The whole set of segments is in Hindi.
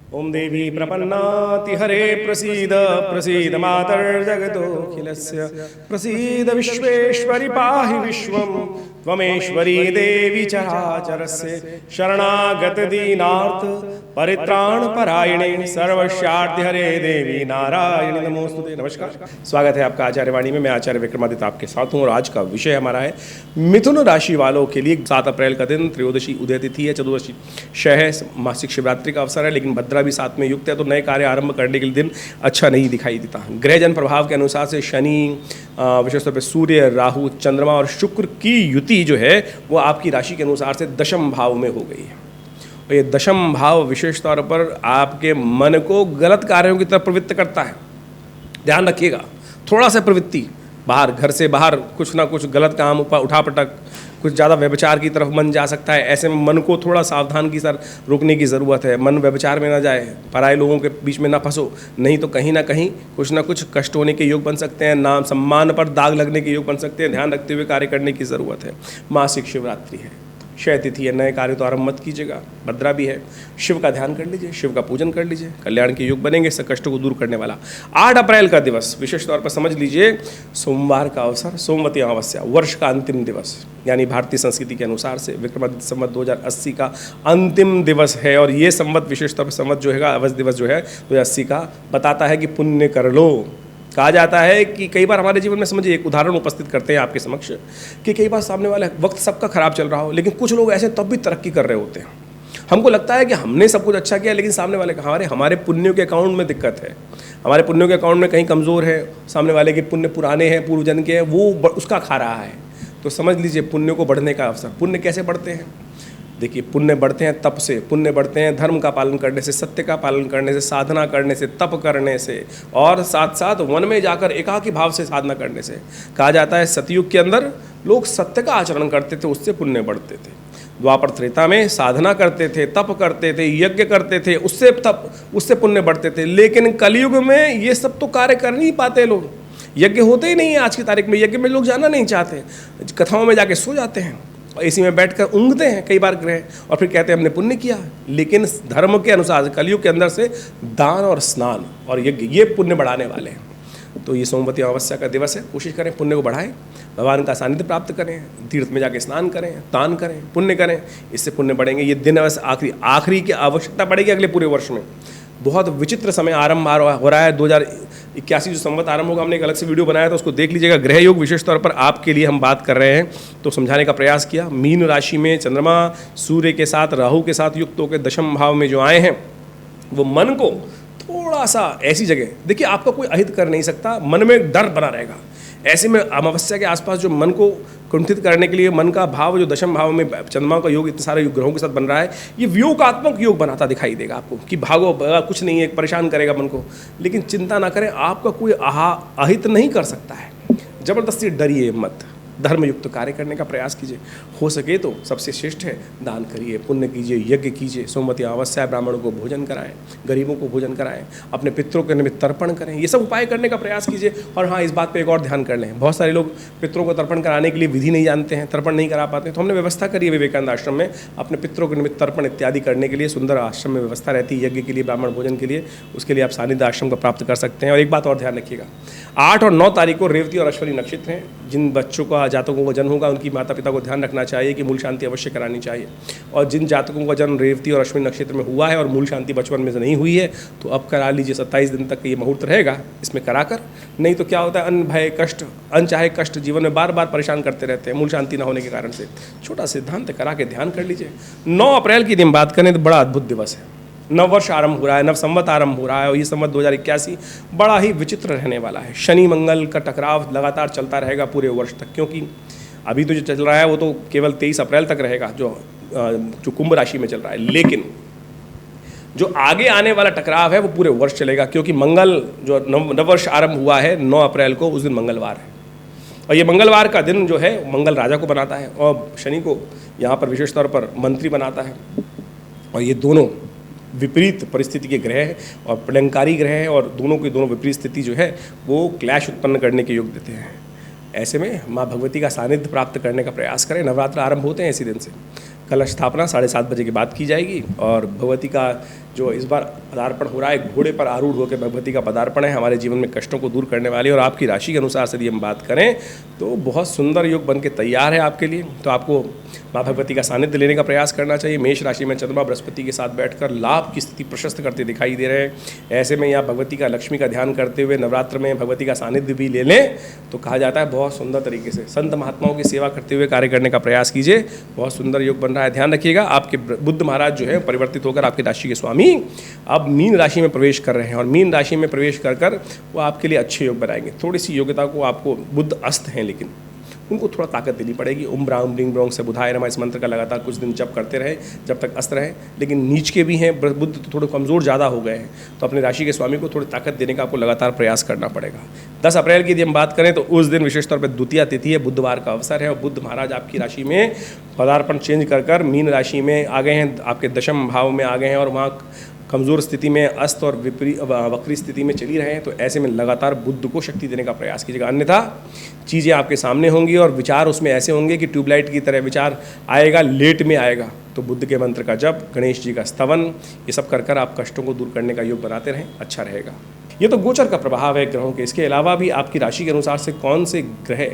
ओम देवी प्रपन्नाति हरे प्रसीद प्रसीद मातर्जगतोऽखिलस्य प्रसीद विश्वेश्वरि पाहि विश्वं त्वमेश्वरी देवी चराचरस्य शरणागत दीनार्थ परित्राण परायणे सर्वस्यार्थ हरे देवी नारायणी नमोस्तुते। नमस्कार, स्वागत है आपका आचार्य वाणी में। मैं आचार्य विक्रमादित्य आपके साथ हूँ और आज का विषय हमारा है मिथुन राशि वालों के लिए 7 अप्रैल का दिन, त्रयोदशी उदय तिथि है, चतुर्दशी शह है, मासिक शिवरात्रि का अवसर है, लेकिन भद्रा भी साथ में युक्त है, तो नए कार्य आरंभ करने के लिए दिन अच्छा नहीं दिखाई देता। ग्रहजन प्रभाव के अनुसार से शनि, विशेष तौर पर सूर्य, राहु, चंद्रमा और शुक्र की युति जो है वो आपकी राशि के अनुसार से दशम भाव में हो गई है। और ये दशम भाव विशेष तौर पर आपके मन को गलत कार्यों की तरफ प्रवृत्त करता है। ध्यान रखिएगा, थोड़ा सा प्रवृत्ति बाहर, घर से बाहर कुछ ना कुछ गलत काम, उठापटक, कुछ ज़्यादा व्यभिचार की तरफ मन जा सकता है। ऐसे में मन को थोड़ा सावधान की सर रोकने की ज़रूरत है। मन व्यभिचार में ना जाए, पराये लोगों के बीच में ना फंसो, नहीं तो कहीं ना कहीं कुछ ना कुछ कष्ट होने के योग बन सकते हैं, नाम सम्मान पर दाग लगने के योग बन सकते हैं। ध्यान रखते हुए कार्य करने की ज़रूरत है। मासिक शिवरात्रि है, क्षय तिथि है, नए कार्य तो आरंभ मत कीजिएगा। भद्रा भी है, शिव का ध्यान कर लीजिए, शिव का पूजन कर लीजिए, कल्याण के योग बनेंगे, सब कष्टों को दूर करने वाला। 8 अप्रैल का दिवस विशेष तौर पर समझ लीजिए, सोमवार का अवसर, सोमवती अमावस्या, वर्ष का अंतिम दिवस, यानी भारतीय संस्कृति के अनुसार से विक्रमादित्य संवत 2080 का अंतिम दिवस है। और ये संवत विशेष तौर पर संवत जो है, अवध दिवस जो है 2080 का, बताता है कि पुण्य कर लो। कहा जाता है कि कई बार हमारे जीवन में, समझिए एक उदाहरण उपस्थित करते हैं आपके समक्ष, कि कई बार सामने वाले वक्त सबका खराब चल रहा हो, लेकिन कुछ लोग ऐसे तब भी तरक्की कर रहे होते हैं। हमको लगता है कि हमने सब कुछ अच्छा किया, लेकिन सामने वाले का हमारे पुण्यों के अकाउंट में दिक्कत है, हमारे पुण्यों के अकाउंट में कहीं कमज़ोर है, सामने वाले के पुण्य पुराने हैं, पूर्व जन्म के हैं, वो उसका खा रहा है। तो समझ लीजिए पुण्यों को बढ़ने का अवसर। पुण्य कैसे बढ़ते हैं? देखिए, पुण्य बढ़ते हैं तप से, पुण्य बढ़ते हैं धर्म का पालन करने से, सत्य का पालन करने से, साधना करने से, तप करने से, और साथ साथ वन में जाकर एकाकी भाव से साधना करने से। कहा जाता है सतयुग के अंदर लोग सत्य का आचरण करते थे, उससे पुण्य बढ़ते थे। द्वापर त्रेता में साधना करते थे, तप करते थे, यज्ञ करते थे, उससे पुण्य बढ़ते थे। लेकिन कलयुग में ये सब तो कार्य कर नहीं पाते लोग, यज्ञ होते ही नहीं है आज की तारीख में, यज्ञ में लोग जाना नहीं चाहते, कथाओं में जाके सो जाते हैं, इसी में बैठकर ऊँघते हैं कई बार ग्रह, और फिर कहते हैं हमने पुण्य किया। लेकिन धर्म के अनुसार कलयुग के अंदर से दान और स्नान और यज्ञ, ये पुण्य बढ़ाने वाले हैं। तो ये सोमवती अमावस्या का दिवस है, कोशिश करें पुण्य को बढ़ाएं, भगवान का सानिध्य प्राप्त करें, तीर्थ में जाके स्नान करें, दान करें, पुण्य करें, इससे पुण्य बढ़ेंगे। ये दिन अवश्य आखिरी की आवश्यकता पड़ेगी अगले पूरे वर्ष में। बहुत विचित्र समय आरंभ हो रहा है। 2081 जो संवत आरंभ होगा, हमने एक अलग से वीडियो बनाया था, उसको देख लीजिएगा। ग्रह योग विशेष तौर पर आपके लिए हम बात कर रहे हैं, तो समझाने का प्रयास किया। मीन राशि में चंद्रमा सूर्य के साथ, राहु के साथ युक्त होकर दशम भाव में जो आए हैं, वो मन को थोड़ा सा ऐसी जगह, देखिए आपका कोई अहित कर नहीं सकता, मन में डर बना रहेगा। ऐसे में अमावस्या के आसपास जो मन को कुंठित करने के लिए मन का भाव जो दशम भाव में चंद्रमा का योग इतने सारे ग्रहों के साथ बन रहा है, ये व्योगात्मक योग बनाता दिखाई देगा आपको कि भागो कुछ नहीं है, परेशान करेगा मन को। लेकिन चिंता ना करें, आपका कोई अहित नहीं कर सकता है। जबरदस्ती डरिए मत, धर्मयुक्त कार्य करने का प्रयास कीजिए। हो सके तो सबसे श्रेष्ठ है दान करिए, पुण्य कीजिए, यज्ञ कीजिए, सोमवती अमावस्या ब्राह्मणों को भोजन कराएं, गरीबों को भोजन कराएं, अपने पितरों के निमित्त तर्पण करें, ये सब उपाय करने का प्रयास कीजिए। और हाँ, इस बात पे एक और ध्यान कर लें, बहुत सारे लोग पितरों को तर्पण कराने के लिए विधि नहीं जानते हैं, तर्पण नहीं करा पाते, तो हमने व्यवस्था करी है विवेकानंद आश्रम में अपने पितरों के निमित्त तर्पण इत्यादि करने के लिए। सुंदर आश्रम में व्यवस्था रहती है यज्ञ के लिए, ब्राह्मण भोजन के लिए, उसके लिए आप सानिध्य आश्रम का प्राप्त कर सकते हैं। और एक बात और ध्यान रखिएगा, 8 और 9 तारीख को रेवती और अश्विनी नक्षत्र हैं। जिन बच्चों का, जातकों का जन्म होगा, उनकी माता पिता को ध्यान रखना चाहिए कि मूल शांति अवश्य करानी चाहिए। और जिन जातकों का जन्म रेवती और अश्विनी नक्षत्र में हुआ है और मूल शांति बचपन में से नहीं हुई है, तो अब करा लीजिए। 27 दिन तक ये मुहूर्त रहेगा, इसमें कराकर, नहीं तो क्या होता है, अन्न भय कष्ट, अनचाहे कष्ट जीवन में बार बार परेशान करते रहते हैं मूल शांति न होने के कारण से। छोटा सिद्धांत करा के ध्यान कर लीजिए। 9 अप्रैल की दिन बात करें तो बड़ा अद्भुत दिवस है। नव वर्ष आरंभ हो रहा है, नव संवत आरंभ हो रहा है, और ये संवत 2081 बड़ा ही विचित्र रहने वाला है। शनि मंगल का टकराव लगातार चलता रहेगा पूरे वर्ष तक, क्योंकि अभी तो जो चल रहा है वो तो केवल 23 अप्रैल तक रहेगा, जो कुंभ राशि में चल रहा है। लेकिन जो आगे आने वाला टकराव है वो पूरे वर्ष चलेगा, क्योंकि मंगल जो नववर्ष आरंभ हुआ है 9 अप्रैल को, उस दिन मंगलवार है, और ये मंगलवार का दिन जो है मंगल राजा को बनाता है और शनि को यहाँ पर विशेष तौर पर मंत्री बनाता है। और ये दोनों विपरीत परिस्थिति के ग्रह हैं और प्रलंकारी ग्रह हैं, और दोनों की दोनों विपरीत स्थिति जो है वो क्लैश उत्पन्न करने के योग देते हैं। ऐसे में माँ भगवती का सानिध्य प्राप्त करने का प्रयास करें। नवरात्र आरंभ होते हैं इसी दिन से। कलश स्थापना 7:30 बजे के बाद की जाएगी, और भगवती का जो इस बार पदार्पण हो रहा है, घोड़े पर आरूढ़ होकर भगवती का पदार्पण है, हमारे जीवन में कष्टों को दूर करने वाली। और आपकी राशि के अनुसार से यदि हम बात करें तो बहुत सुंदर योग बन के तैयार है आपके लिए। तो आपको माँ भगवती का सानिध्य लेने का प्रयास करना चाहिए। मेष राशि में चंद्रमा बृहस्पति के साथ बैठकर लाभ की स्थिति प्रशस्त करते दिखाई दे रहे हैं। ऐसे में यहाँ भगवती का, लक्ष्मी का ध्यान करते हुए नवरात्र में भगवती का सानिध्य भी ले लें तो कहा जाता है बहुत सुंदर तरीके से संत महात्माओं की सेवा करते हुए कार्य करने का प्रयास कीजिए। बहुत सुंदर योग बन रहा है। ध्यान रखिएगा, आपके बुध महाराज जो है परिवर्तित होकर आपकी राशि के स्वामी अब मीन राशि में प्रवेश कर रहे हैं और मीन राशि में प्रवेश कर वो आपके लिए अच्छे योग बनाएंगे। थोड़ी सी योग्यता को आपको, बुध अस्त हैं लेकिन उनको थोड़ा ताकत देनी पड़ेगी। ओम ब्राह्म ब्रिंग ब्रोंग से बुधाय नमः इस मंत्र का लगातार कुछ दिन जप करते रहे जब तक अस्त रहे। लेकिन नीच के भी हैं, बुध तो थोड़े कमज़ोर ज़्यादा हो गए हैं, तो अपने राशि के स्वामी को थोड़ी ताकत देने का आपको लगातार प्रयास करना पड़ेगा। 10 अप्रैल की यदि हम बात करें तो उस दिन विशेष तौर पर द्वितीया तिथि है, बुधवार का अवसर है और बुध महाराज आपकी राशि में पदार्पण चेंज कर मीन राशि में आ गए हैं, आपके दशम भाव में आ गए हैं और वहाँ कमज़ोर स्थिति में अस्त और वक्री स्थिति में चली रहे हैं। तो ऐसे में लगातार बुध को शक्ति देने का प्रयास कीजिएगा, अन्यथा चीज़ें आपके सामने होंगी और विचार उसमें ऐसे होंगे कि ट्यूबलाइट की तरह विचार आएगा, लेट में आएगा। तो बुद्ध के मंत्र का जप, गणेश जी का स्तवन, ये सब कर आप कष्टों को दूर करने का योग बनाते रहें, अच्छा रहेगा। ये तो गोचर का प्रभाव है ग्रहों के। इसके अलावा भी आपकी राशि के अनुसार से कौन से ग्रह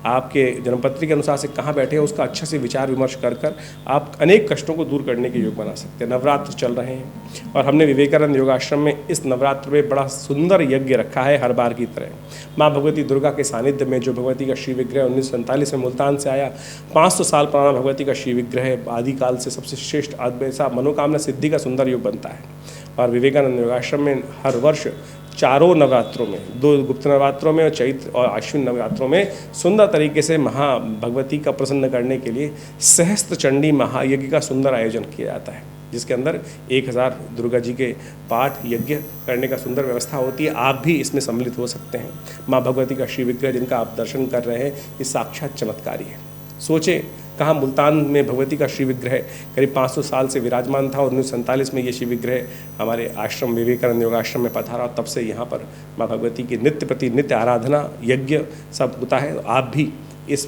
आपके जन्मपत्री के अनुसार से कहाँ बैठे हैं उसका अच्छे से विचार विमर्श कर आप अनेक कष्टों को दूर करने के योग बना सकते हैं। नवरात्र चल रहे हैं और हमने विवेकानंद योगाश्रम में इस नवरात्र में बड़ा सुंदर यज्ञ रखा है हर बार की तरह। माँ भगवती दुर्गा के सानिध्य में जो भगवती का श्री विग्रह 1947 में मुल्तान से आया, 500 साल पुराना भगवती का श्री विग्रह आदिकाल से सबसे श्रेष्ठ ऐसा मनोकामना सिद्धि का सुंदर योग बनता है। और विवेकानंद योगाश्रम में हर वर्ष चारों नवरात्रों में, 2 गुप्त नवरात्रों में और चैत्र और आश्विन नवरात्रों में सुंदर तरीके से भगवती का प्रसन्न करने के लिए सहस्त्र चंडी महायज्ञ का सुंदर आयोजन किया जाता है, जिसके अंदर 1000 दुर्गा जी के पाठ यज्ञ करने का सुंदर व्यवस्था होती है। आप भी इसमें सम्मिलित हो सकते हैं। माँ भगवती का श्री विग्रह जिनका आप दर्शन कर रहे हैं, ये साक्षात चमत्कारी है। सोचें, कहाँ मुल्तान में भगवती का श्री विग्रह करीब 500 साल से विराजमान था और 1947 में ये श्री विग्रह हमारे आश्रम विवेकानंद योगाश्रम में पधारा और तब से यहाँ पर माँ भगवती की नित्य प्रति नित्य आराधना यज्ञ सब होता है। आप भी इस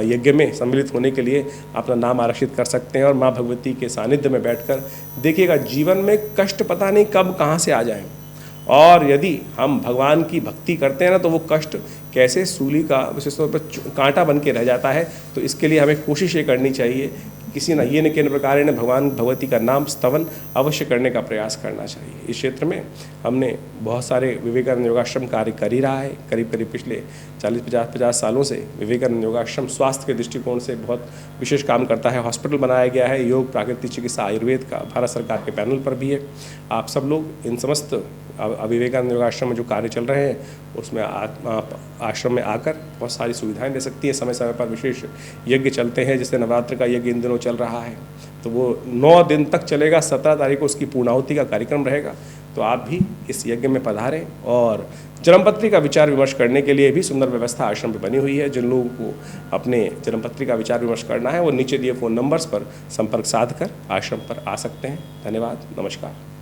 यज्ञ में सम्मिलित होने के लिए अपना नाम आरक्षित कर सकते हैं और माँ भगवती के सानिध्य में बैठकर देखिएगा, जीवन में कष्ट पता नहीं कब कहाँ से आ जाएं। और यदि हम भगवान की भक्ति करते हैं ना, तो वो कष्ट कैसे सूली का विशेष तौर पर कांटा बन के रह जाता है। तो इसके लिए हमें कोशिश ये करनी चाहिए, किसी न ये न किन प्रकार ने भगवान भगवती का नाम स्तवन अवश्य करने का प्रयास करना चाहिए। इस क्षेत्र में हमने बहुत सारे विवेकानंद योगाश्रम कार्य कर ही रहा है। करीब पिछले 40-50 सालों से विवेकानंद योगाश्रम स्वास्थ्य के दृष्टिकोण से बहुत विशेष काम करता है। हॉस्पिटल बनाया गया है, योग, प्राकृतिक चिकित्सा, आयुर्वेद का भारत सरकार के पैनल पर भी है। आप सब लोग इन समस्त विवेकानंद योगाश्रम में जो कार्य चल रहे हैं उसमें आश्रम में आकर बहुत सारी सुविधाएं ले सकती है। समय समय पर विशेष यज्ञ चलते हैं, जैसे नवरात्र का यज्ञ इन दिनों चल रहा है, तो वो 9 दिन तक चलेगा। 17 तारीख को उसकी पूर्णाहुति का कार्यक्रम रहेगा। तो आप भी इस यज्ञ में पधारें और जन्मपत्री का विचार विमर्श करने के लिए भी सुंदर व्यवस्था आश्रम में बनी हुई है। जिन लोगों को अपने जन्मपत्री का विचार विमर्श करना है वो नीचे दिए फ़ोन नंबर्स पर संपर्क साधकर आश्रम पर आ सकते हैं। धन्यवाद, नमस्कार।